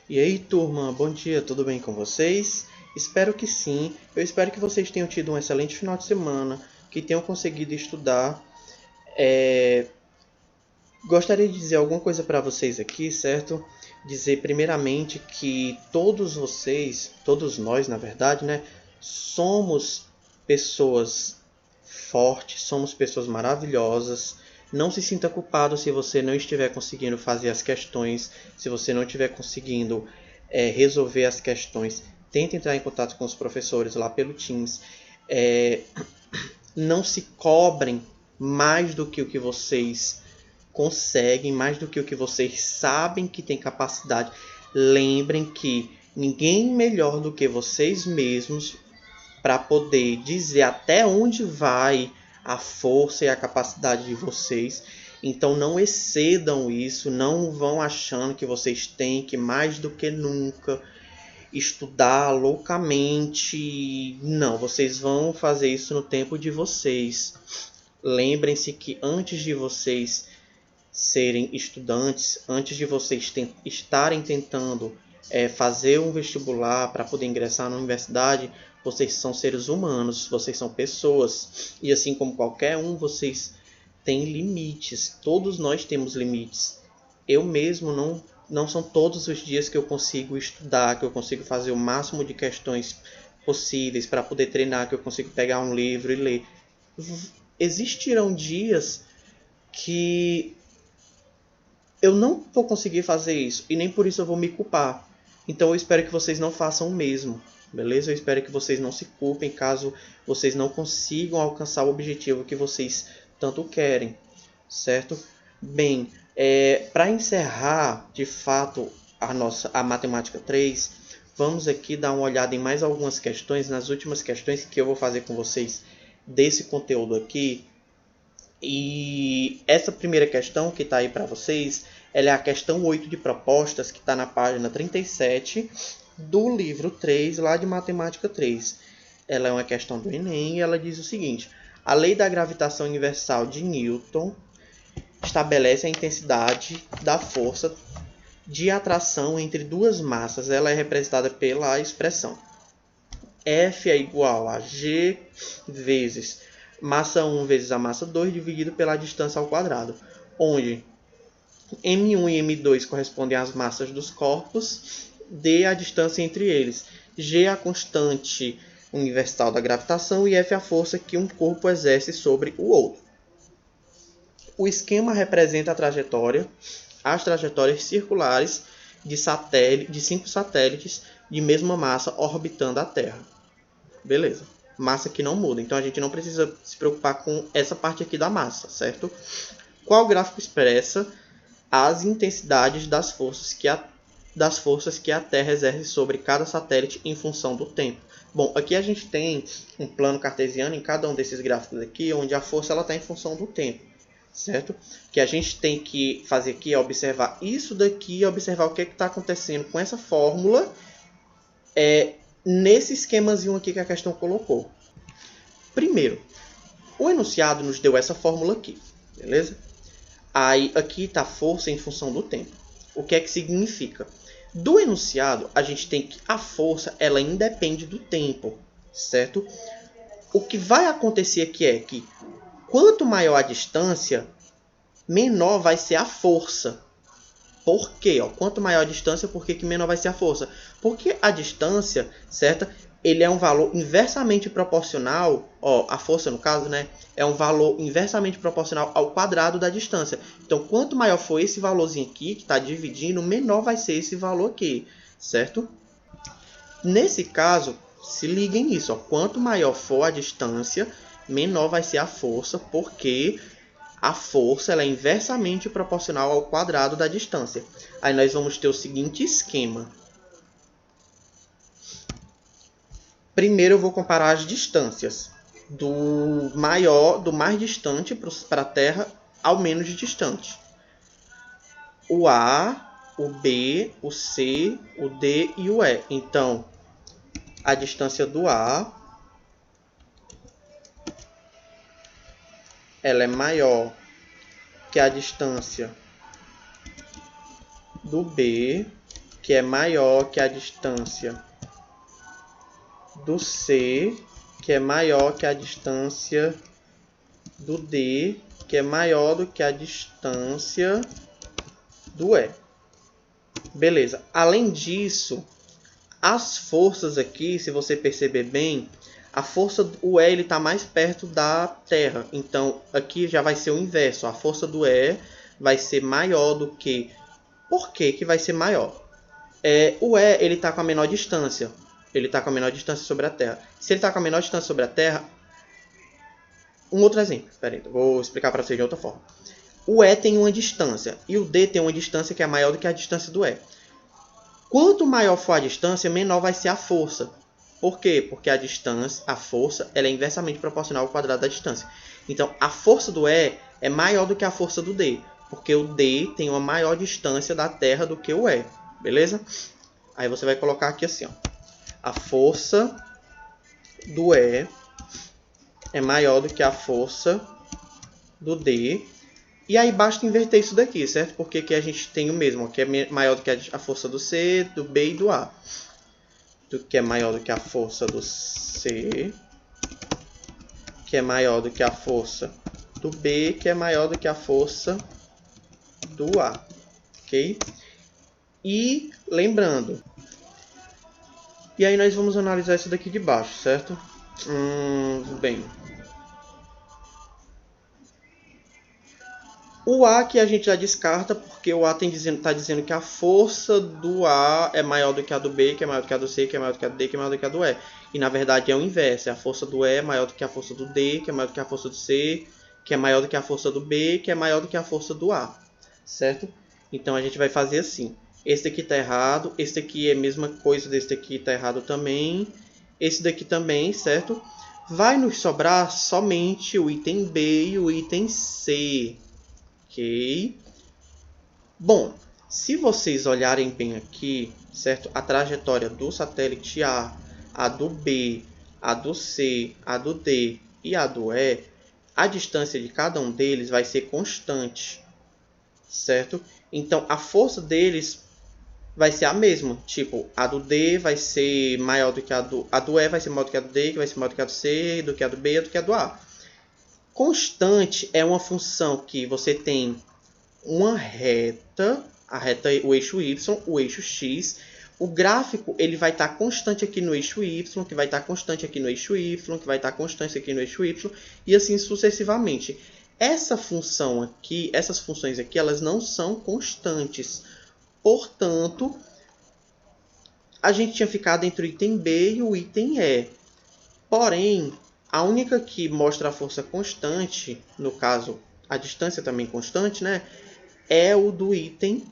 E aí, turma, bom dia, tudo bem com vocês? Espero que sim. Eu espero que vocês tenham tido um excelente final de semana, que tenham conseguido estudar. Gostaria de dizer alguma coisa para vocês aqui, certo? Dizer primeiramente que todos vocês, todos nós, na verdade, né, somos pessoas fortes, somos pessoas maravilhosas. Não se sinta culpado se você não estiver conseguindo fazer as questões, se você não estiver conseguindo resolver as questões. Tente entrar em contato com os professores lá pelo Teams. É, não se cobrem mais do que o que vocês conseguem, mais do que o que vocês sabem que tem capacidade. Lembrem que ninguém melhor do que vocês mesmos para poder dizer até onde vai a força e a capacidade de vocês. Então não excedam isso, não vão achando que vocês têm que mais do que nunca estudar loucamente. Não, vocês vão fazer isso no tempo de vocês. Lembrem-se que antes de vocês serem estudantes, antes de vocês estarem tentando fazer um vestibular para poder ingressar na universidade, vocês são seres humanos, vocês são pessoas. E assim como qualquer um, vocês têm limites. Todos nós temos limites. Eu mesmo não são todos os dias que eu consigo estudar, que eu consigo fazer o máximo de questões possíveis para poder treinar, que eu consigo pegar um livro e ler. Existirão dias que eu não vou conseguir fazer isso e nem por isso eu vou me culpar. Então eu espero que vocês não façam o mesmo, beleza? Eu espero que vocês não se culpem caso vocês não consigam alcançar o objetivo que vocês tanto querem, certo? Bem, para encerrar de fato a matemática 3, vamos aqui dar uma olhada em mais algumas questões, nas últimas questões que eu vou fazer com vocês desse conteúdo aqui. E essa primeira questão que está aí para vocês, ela é a questão 8 de propostas, que está na página 37 do livro 3, lá de Matemática 3. Ela é uma questão do Enem e ela diz o seguinte: a lei da gravitação universal de Newton estabelece a intensidade da força de atração entre duas massas. Ela é representada pela expressão F é igual a G vezes massa 1 vezes a massa 2 dividido pela distância ao quadrado, onde M1 e M2 correspondem às massas dos corpos, D a distância entre eles, G é a constante universal da gravitação e F é a força que um corpo exerce sobre o outro. O esquema representa as trajetórias circulares de 5 satélites de mesma massa orbitando a Terra. Beleza. Massa que não muda. Então a gente não precisa se preocupar com essa parte aqui da massa, certo? Qual gráfico expressa as intensidades das forças que a Terra exerce sobre cada satélite em função do tempo? Bom, aqui a gente tem um plano cartesiano em cada um desses gráficos aqui, onde a força está em função do tempo, certo? O que a gente tem que fazer aqui é observar isso daqui, observar o que está acontecendo com essa fórmula nesse esquemazinho aqui que a questão colocou. Primeiro, o enunciado nos deu essa fórmula aqui, beleza? Aí aqui está a força em função do tempo. O que é que significa? Do enunciado, a gente tem que a força ela independe do tempo, certo? O que vai acontecer aqui é que quanto maior a distância, menor vai ser a força. Por quê? Quanto maior a distância, por que menor vai ser a força? Porque a distância, certo? Ele é um valor inversamente proporcional, a força no caso, né? É um valor inversamente proporcional ao quadrado da distância. Então, quanto maior for esse valorzinho aqui, que está dividindo, menor vai ser esse valor aqui, certo? Nesse caso, se liguem nisso, quanto maior for a distância, menor vai ser a força, porque a força ela é inversamente proporcional ao quadrado da distância. Aí nós vamos ter o seguinte esquema. Primeiro eu vou comparar as distâncias do mais distante para a Terra ao menos distante. O A, o B, o C, o D e o E. Então, a distância do A ela é maior que a distância do B, que é maior que a distância do C, que é maior que a distância do D, que é maior do que a distância do E. Beleza. Além disso, as forças aqui, se você perceber bem, a força, o E está mais perto da Terra. Então, aqui já vai ser o inverso. A força do E vai ser maior do que... Por que que vai ser maior? O E ele está com a menor distância. Ele está com a menor distância sobre a Terra. Se ele está com a menor distância sobre a Terra... Um outro exemplo. Espera aí, vou explicar para vocês de outra forma. O E tem uma distância e o D tem uma distância que é maior do que a distância do E. Quanto maior for a distância, menor vai ser a força. Por quê? Porque a distância, a força, ela é inversamente proporcional ao quadrado da distância. Então, a força do E é maior do que a força do D, porque o D tem uma maior distância da Terra do que o E. Beleza? Aí você vai colocar aqui assim, ó. A força do E é maior do que a força do D. E aí basta inverter isso daqui, certo? Porque aqui a gente tem o mesmo, que é maior do que a força do C, do B e do A. Que é maior do que a força do C, que é maior do que a força do B, que é maior do que a força do A. Ok? E lembrando, e aí nós vamos analisar isso daqui de baixo, certo? Bem, o A que a gente já descarta, porque o A está dizendo que a força do A é maior do que a do B, que é maior do que a do C, que é maior do que a do D, que é maior do que a do E. E na verdade é o inverso, a força do E é maior do que a força do D, que é maior do que a força do C, que é maior do que a força do B, que é maior do que a força do A. Certo? Então a gente vai fazer assim. Esse daqui está errado, esse daqui é a mesma coisa desse daqui, está errado também. Esse daqui também, certo? Vai nos sobrar somente o item B e o item C. Ok? Bom, se vocês olharem bem aqui, certo? A trajetória do satélite a do B, a do C, a do D e a do E, a distância de cada um deles vai ser constante, certo? Então, a força deles vai ser a mesma. Tipo, a do D vai ser maior do que a do E vai ser maior do que a do D, que vai ser maior do que a do C, do que a do B e do que a do A. Constante é uma função que você tem uma reta, a reta é o eixo Y, o eixo X. O gráfico ele vai estar constante aqui no eixo Y, que vai estar constante aqui no eixo Y, que vai estar constante aqui no eixo Y, e assim sucessivamente. Essa função aqui, essas funções aqui, elas não são constantes. Portanto, a gente tinha ficado entre o item B e o item E. Porém, a única que mostra a força constante, no caso, a distância também constante, né? É o do item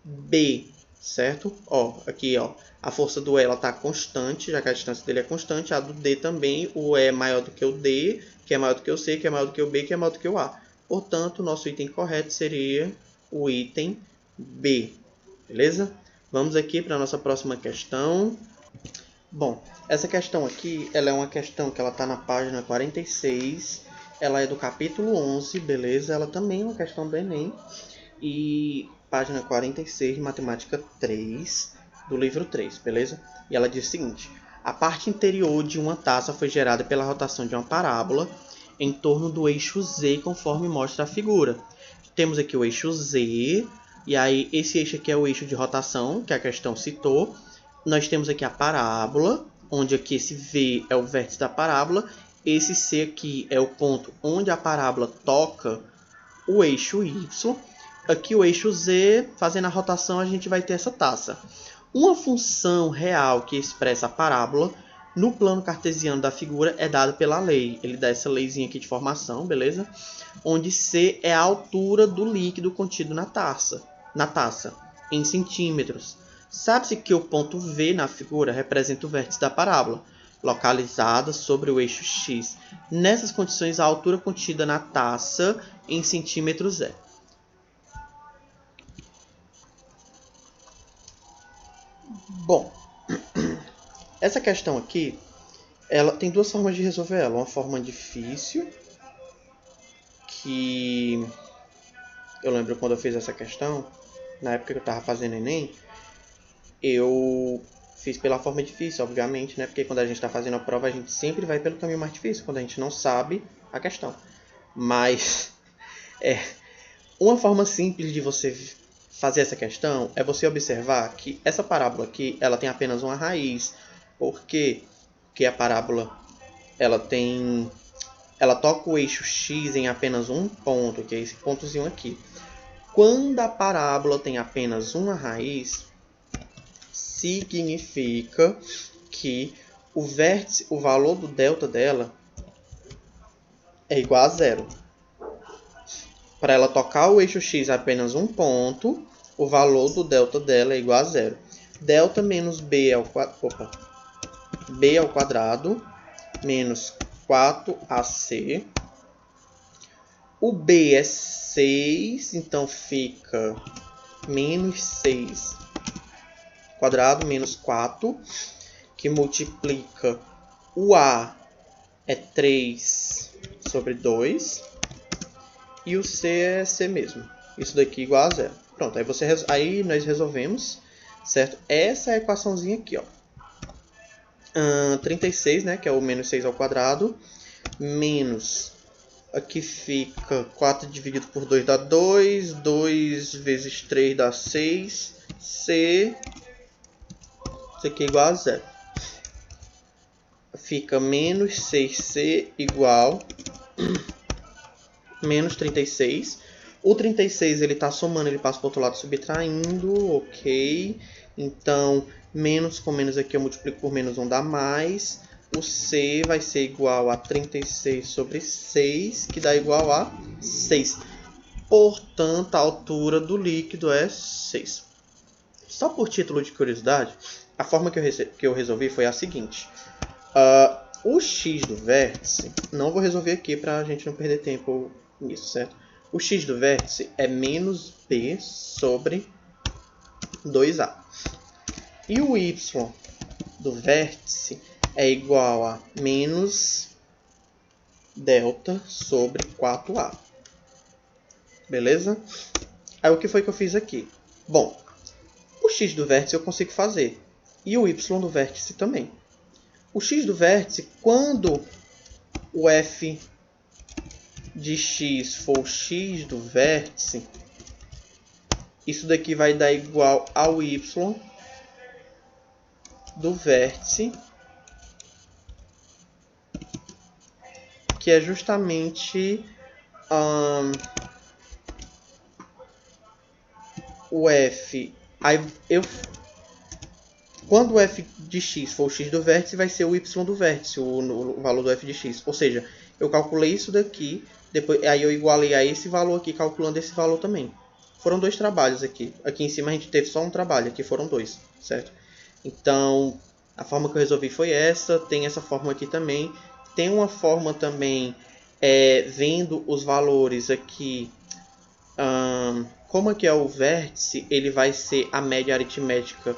B, certo? Ó, aqui, ó, a força do E ela tá constante, já que a distância dele é constante. A do D também, o E é maior do que o D, que é maior do que o C, que é maior do que o B, que é maior do que o A. Portanto, o nosso item correto seria o item B, beleza? Vamos aqui para a nossa próxima questão. Bom, essa questão aqui, ela é uma questão que ela está na página 46, ela é do capítulo 11, beleza? Ela também é uma questão do Enem, e página 46, matemática 3, do livro 3, beleza? E ela diz o seguinte: a parte interior de uma taça foi gerada pela rotação de uma parábola em torno do eixo Z, conforme mostra a figura. Temos aqui o eixo Z, e aí esse eixo aqui é o eixo de rotação, que a questão citou. Nós temos aqui a parábola, onde aqui esse V é o vértice da parábola. Esse C aqui é o ponto onde a parábola toca o eixo Y. Aqui o eixo Z, fazendo a rotação, a gente vai ter essa taça. Uma função real que expressa a parábola no plano cartesiano da figura é dada pela lei. Ele dá essa leizinha aqui de formação, beleza? Onde C é a altura do líquido contido na taça, em centímetros. Sabe-se que o ponto V na figura representa o vértice da parábola, localizada sobre o eixo X. Nessas condições, a altura contida na taça em centímetros é. Bom, essa questão aqui, ela tem duas formas de resolver ela. Uma forma difícil, que eu lembro quando eu fiz essa questão, na época que eu estava fazendo Enem, eu fiz pela forma difícil, obviamente, né? Porque quando a gente está fazendo a prova, a gente sempre vai pelo caminho mais difícil, quando a gente não sabe a questão. Mas, uma forma simples de você fazer essa questão é você observar que essa parábola aqui, ela tem apenas uma raiz. Por quê? Porque a parábola, ela toca o eixo x em apenas um ponto, que é esse pontozinho aqui. Quando a parábola tem apenas uma raiz, significa que o vértice, o valor do delta dela é igual a zero. Para ela tocar o eixo x apenas um ponto, o valor do delta dela é igual a zero. Delta menos b ao quadrado menos 4ac. O b é 6, então fica menos 6 quadrado menos 4, que multiplica o a é 3 sobre 2 e o c é c mesmo. Isso daqui é igual a zero. Pronto, aí nós resolvemos, certo? Essa é a equaçãozinha aqui, ó. 36, né, que é o menos 6 ao quadrado, menos, aqui fica 4 dividido por 2 dá 2, 2 vezes 3 dá 6, c, isso aqui é igual a zero. Fica menos 6c igual menos 36. O 36 ele está somando, ele passa para o outro lado subtraindo, ok. Então, menos com menos aqui eu multiplico por menos 1 dá mais. O c vai ser igual a 36 sobre 6, que dá igual a 6. Portanto, a altura do líquido é 6. Só por título de curiosidade, a forma que eu resolvi foi a seguinte. O x do vértice, não vou resolver aqui para a gente não perder tempo nisso, certo? O x do vértice é menos b sobre 2a. E o y do vértice é igual a menos delta sobre 4a. Beleza? Aí o que foi que eu fiz aqui? Bom, o x do vértice eu consigo fazer. E o y do vértice também. O x do vértice, quando o f de x for o x do vértice, isso daqui vai dar igual ao y do vértice, que é justamente o f. Quando o f de x for o x do vértice, vai ser o y do vértice, o valor do f de x. Ou seja, eu calculei isso daqui, depois, aí eu igualei a esse valor aqui, calculando esse valor também. Foram dois trabalhos aqui. Aqui em cima a gente teve só um trabalho, aqui foram dois, certo? Então, a forma que eu resolvi foi essa. Tem essa forma aqui também. Tem uma forma também, vendo os valores aqui. Como aqui é o vértice, ele vai ser a média aritmética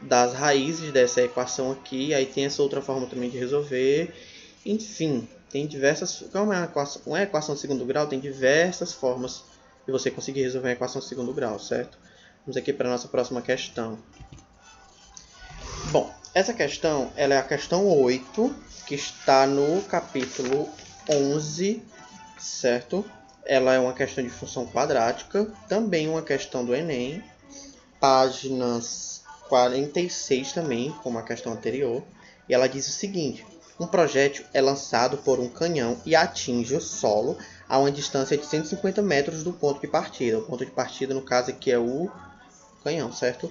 das raízes dessa equação aqui. Aí tem essa outra forma também de resolver. Enfim, tem diversas... Como é uma equação de segundo grau, tem diversas formas de você conseguir resolver uma equação de segundo grau, certo? Vamos aqui para a nossa próxima questão. Bom, essa questão ela é a questão 8, que está no capítulo 11, certo? Ela é uma questão de função quadrática, também uma questão do Enem, páginas 46 também, como a questão anterior. E ela diz o seguinte: um projétil é lançado por um canhão e atinge o solo a uma distância de 150 metros do ponto de partida. O ponto de partida, no caso aqui, é o canhão, certo?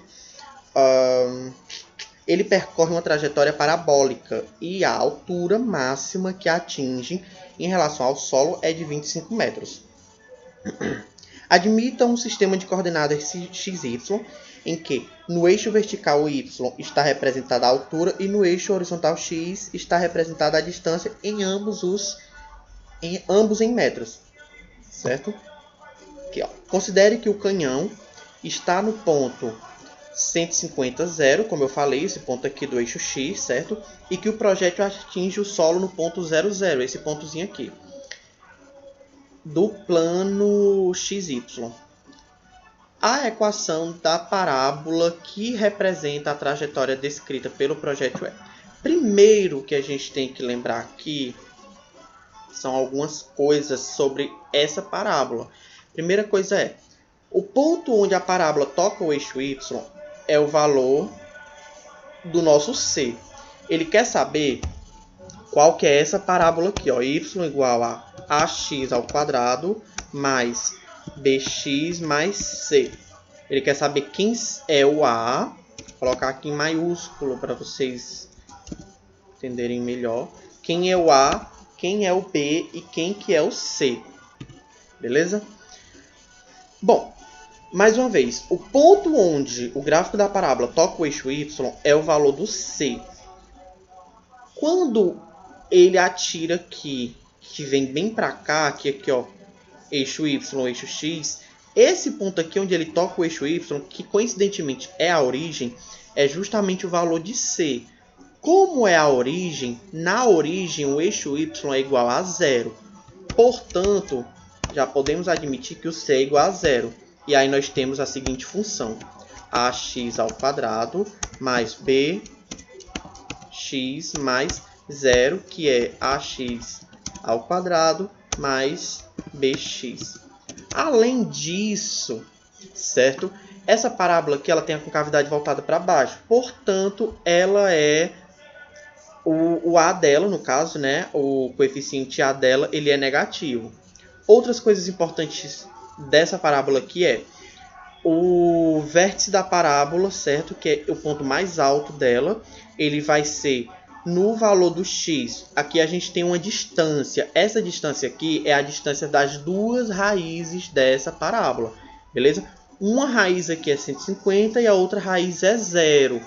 Ele percorre uma trajetória parabólica e a altura máxima que atinge em relação ao solo é de 25 metros. Admita um sistema de coordenadas XY em que no eixo vertical y está representada a altura e no eixo horizontal x está representada a distância em ambos em metros, certo? Aqui, ó. Considere que o canhão está no ponto 150, 0, como eu falei, esse ponto aqui do eixo x, certo? E que o projétil atinge o solo no ponto 0, 0, esse pontozinho aqui, do plano XY. a equação da parábola que representa a trajetória descrita pelo projeto E. Primeiro que a gente tem que lembrar aqui são algumas coisas sobre essa parábola. Primeira coisa é, o ponto onde a parábola toca o eixo y é o valor do nosso C. Ele quer saber qual que é essa parábola aqui, ó, y igual a ax ao quadrado mais bx mais c. Ele quer saber quem é o A, vou colocar aqui em maiúsculo para vocês entenderem melhor. Quem é o A, quem é o B e quem que é o C. Beleza? Bom, mais uma vez, o ponto onde o gráfico da parábola toca o eixo y é o valor do C. Quando ele atira aqui, que vem bem para cá, aqui ó, eixo y, eixo x, esse ponto aqui onde ele toca o eixo y, que coincidentemente é a origem, é justamente o valor de C. Como é a origem, na origem o eixo y é igual a 0. Portanto, já podemos admitir que o C é igual a 0. E aí nós temos a seguinte função: ax ao quadrado mais bx mais 0, que é ax ao quadrado mais bx. Além disso, certo? Essa parábola aqui ela tem a concavidade voltada para baixo. Portanto, ela é o A dela, no caso, né? O coeficiente A dela, ele é negativo. Outras coisas importantes dessa parábola aqui é o vértice da parábola, certo? Que é o ponto mais alto dela. Ele vai ser no valor do x. Aqui a gente tem uma distância. Essa distância aqui é a distância das duas raízes dessa parábola. Beleza? Uma raiz aqui é 150 e a outra raiz é 0.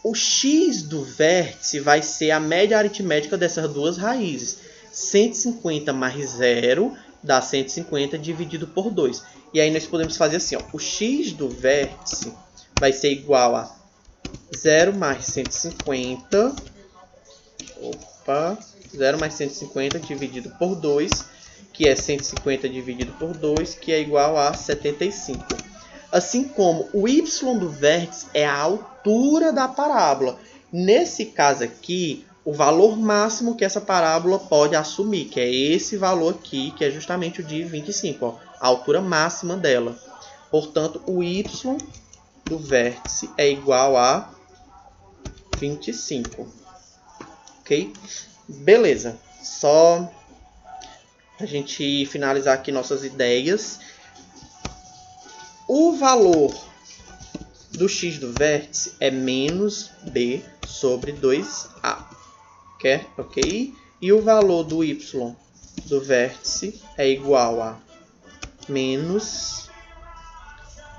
O x do vértice vai ser a média aritmética dessas duas raízes. 150 mais 0 dá 150 dividido por 2. E aí nós podemos fazer assim, ó, o x do vértice vai ser igual a 0 mais 150, 0 mais 150 dividido por 2, que é 150 dividido por 2, que é igual a 75. Assim como o y do vértice é a altura da parábola. Nesse caso aqui, o valor máximo que essa parábola pode assumir, que é esse valor aqui, que é justamente o de 25, ó, a altura máxima dela. Portanto, o y do vértice é igual a 25. Ok? Beleza. Só a gente finalizar aqui nossas ideias. O valor do x do vértice é menos b sobre 2a. Ok? E o valor do y do vértice é igual a menos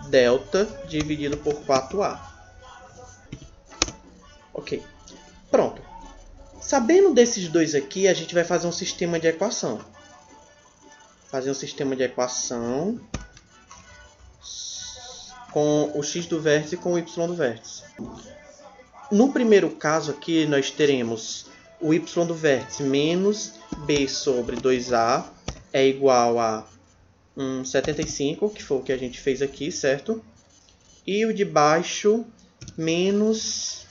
delta dividido por 4a. Ok. Pronto. Sabendo desses dois aqui, a gente vai fazer um sistema de equação. Fazer um sistema de equação com o x do vértice e com o y do vértice. No primeiro caso aqui, nós teremos o y do vértice menos b sobre 2a é igual a 75, que foi o que a gente fez aqui, certo? E o de baixo, menos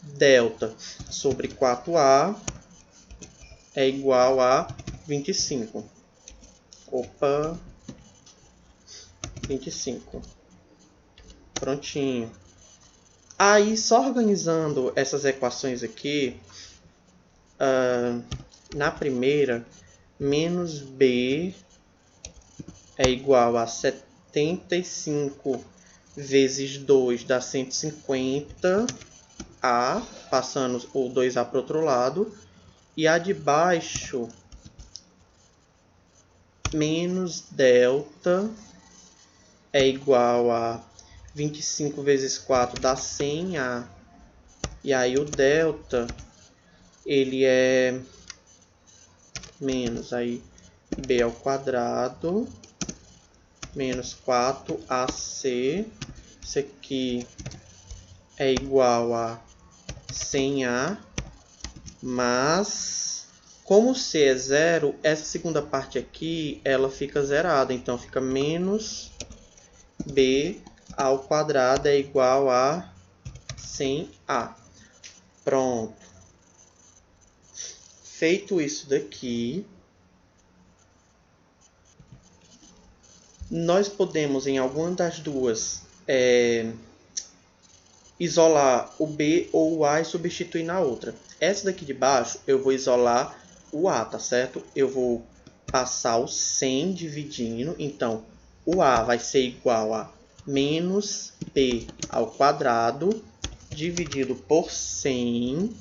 delta sobre 4a é igual a 25. 25. Prontinho. Aí, só organizando essas equações aqui, na primeira, menos b é igual a 75 vezes 2 dá 150, a, passando o 2a para o outro lado, e a de baixo, menos delta, é igual a 25 vezes 4 dá 100a, e aí o delta, ele é menos, aí b ao quadrado, menos 4ac, isso aqui é igual a 100a, mas como c é 0, essa segunda parte aqui ela fica zerada, então fica menos b ao quadrado é igual a 100a. Pronto. Feito isso daqui, nós podemos, em alguma das duas, isolar o b ou o a e substituir na outra. Essa daqui de baixo, eu vou isolar o a, tá certo? Eu vou passar o 100 dividindo, então o a vai ser igual a menos b ao quadrado dividido por 100,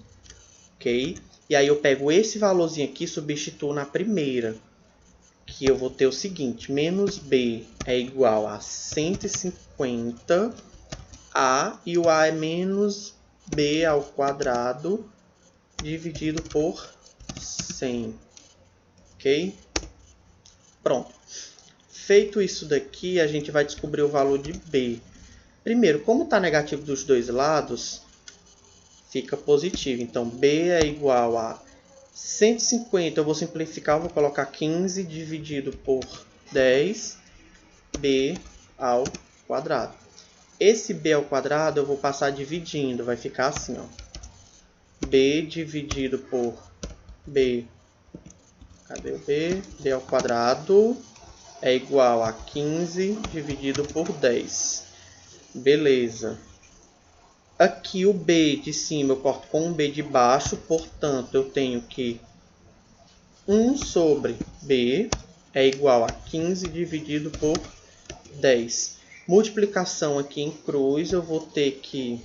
ok? E aí eu pego esse valorzinho aqui e substituo na primeira, que eu vou ter o seguinte, menos b é igual a 150, a, e o a é menos b ao quadrado dividido por 100, ok? Pronto. Feito isso daqui, a gente vai descobrir o valor de b. Primeiro, como está negativo dos dois lados, fica positivo. Então, b é igual a 150, eu vou simplificar, eu vou colocar 15 dividido por 10, b ao quadrado. Esse b ao quadrado eu vou passar dividindo, vai ficar assim, ó. b dividido por b, cadê o b? b ao quadrado é igual a 15 dividido por 10. Beleza. Aqui o b de cima eu corto com o b de baixo, portanto, eu tenho que 1 sobre b é igual a 15 dividido por 10. Multiplicação aqui em cruz, eu vou ter que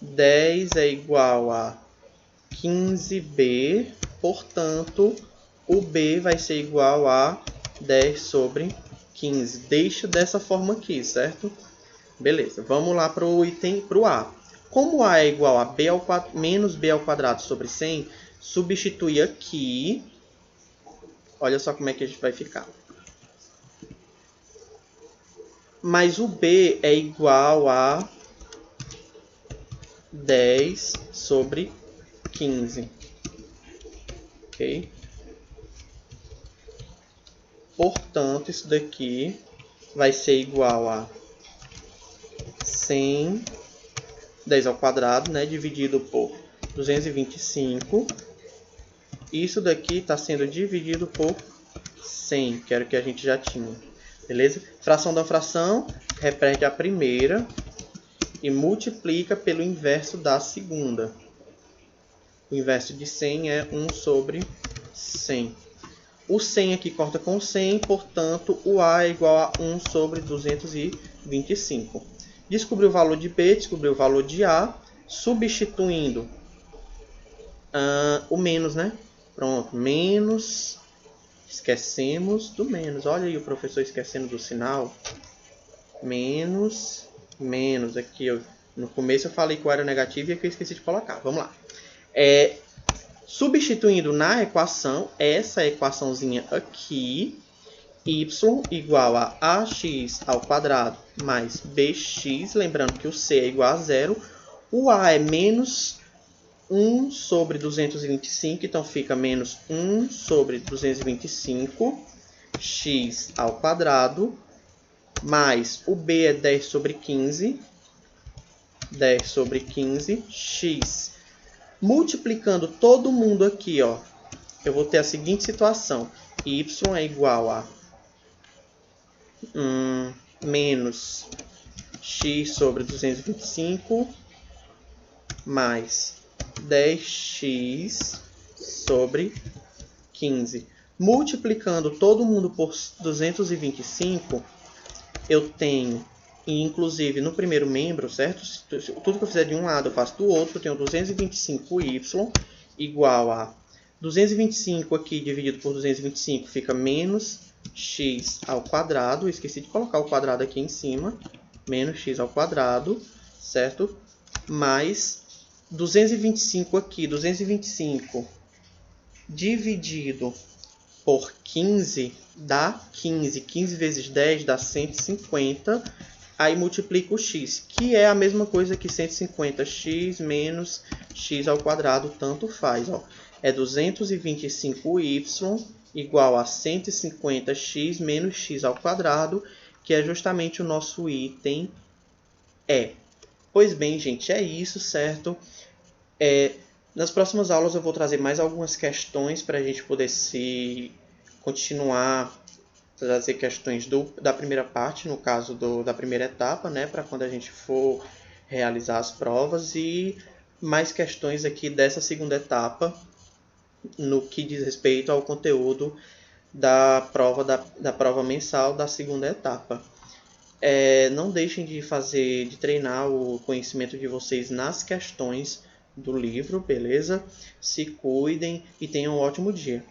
10 é igual a 15b, portanto, o b vai ser igual a 10 sobre 15. Deixa dessa forma aqui, certo? Beleza, vamos lá para o item, para o a. Como a é igual a b ao quadrado, menos b ao quadrado sobre 100, substitui aqui. Olha só como é que a gente vai ficar. Mas o b é igual a 10 sobre 15. Ok? Portanto, isso daqui vai ser igual a 100, 10 ao quadrado, né, dividido por 225. Isso daqui está sendo dividido por 100, que era o que a gente já tinha. Beleza? Fração da fração, repete a primeira e multiplica pelo inverso da segunda. O inverso de 100 é 1 sobre 100. O 100 aqui corta com 100, portanto, o a é igual a 1 sobre 225. Descobri o valor de b, descobri o valor de a, substituindo o menos, né? Pronto, menos, esquecemos do menos. Olha aí o professor esquecendo do sinal. Menos, menos. Aqui, no começo eu falei qual era o negativo e aqui eu esqueci de colocar. Vamos lá. Substituindo na equação, essa equaçãozinha aqui, y igual a ax ao quadrado mais bx, lembrando que o c é igual a 0, o a é menos 1 sobre 225, então fica menos 1 sobre 225, x ao quadrado, mais o b é 10 sobre 15, 10 sobre 15, x. Multiplicando todo mundo aqui, ó, eu vou ter a seguinte situação. Y é igual a menos x sobre 225 mais 10x sobre 15. Multiplicando todo mundo por 225, eu tenho, e inclusive no primeiro membro, certo? Tudo que eu fizer de um lado eu faço do outro, eu tenho 225y igual a 225 aqui dividido por 225 fica menos x ao quadrado. Eu esqueci de colocar o quadrado aqui em cima. Menos x ao quadrado, certo? Mais 225 aqui, 225 dividido por 15 dá 15. 15 vezes 10 dá 150. Aí multiplica o x, que é a mesma coisa que 150x menos x ao quadrado, tanto faz. Ó. É 225y igual a 150x menos x ao quadrado, que é justamente o nosso item E. Pois bem, gente, é isso, certo? Nas próximas aulas eu vou trazer mais algumas questões para a gente poder se continuar trazer questões da primeira parte, no caso da primeira etapa, né, para quando a gente for realizar as provas, e mais questões aqui dessa segunda etapa, no que diz respeito ao conteúdo da prova mensal da segunda etapa. Não deixem de treinar o conhecimento de vocês nas questões do livro, beleza? Se cuidem e tenham um ótimo dia.